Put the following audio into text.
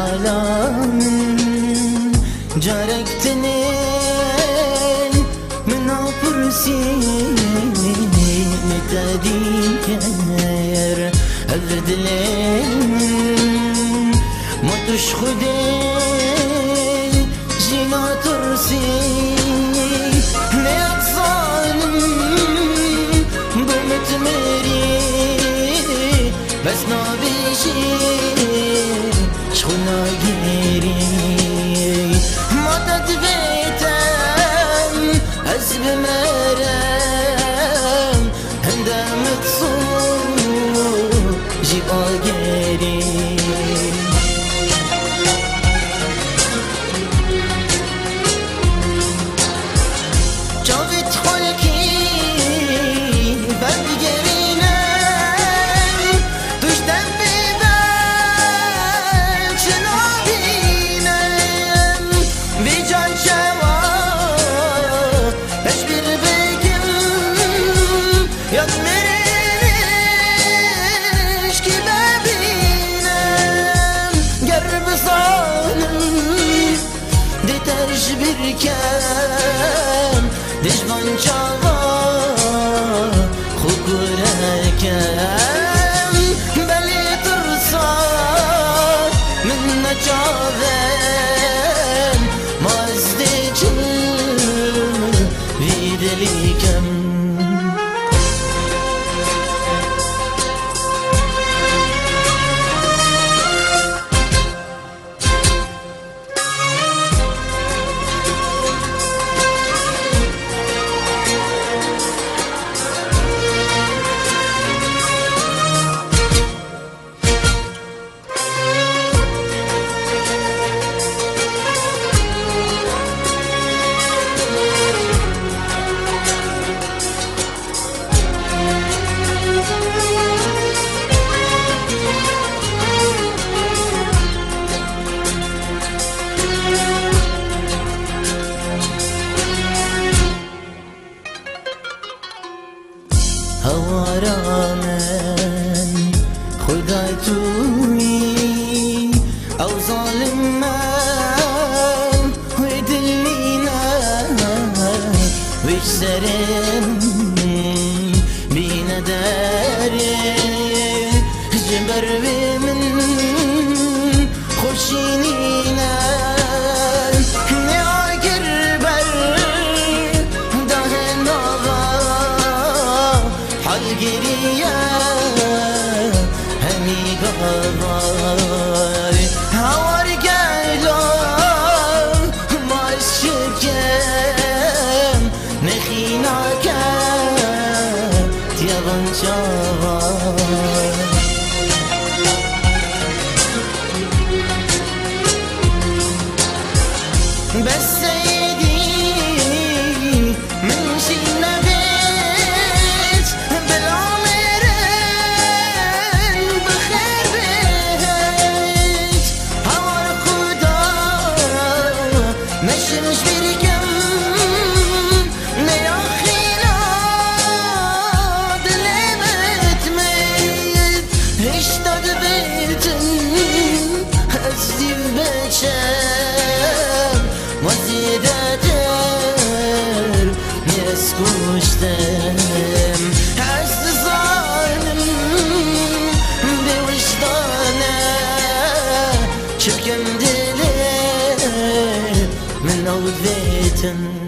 عالم جاركتني من أبرسي نتادين كنير الردلين ما تشخدين جينا ترسي نيت ظالم بمتمري بس نابيشي شخنا غيري ما تدبيتم أزب مرم هندم تصور جيبا غيري جاوت خلقي بلگرینم دوشتم بیبن شنابینم بی جان شوا بشبیر بگم یاد مرنش کی ببینم گر بزانم دیترش برکم دشمن چاوا خوب رکم بلی ترسا من نچاوم مازده چل ویدلیکم هوارا من خدای توی او ظالم من و دلینا ویش سرم بین داره جبر من خوشینینا الجريا همي قضاي هوار قايلون ما الشكم نخينا كان تيغن شواي بس سيدي من شينا وزيدتر يسكوشتم حس ظالم بوجدانه شبكم دلي من أوذيتن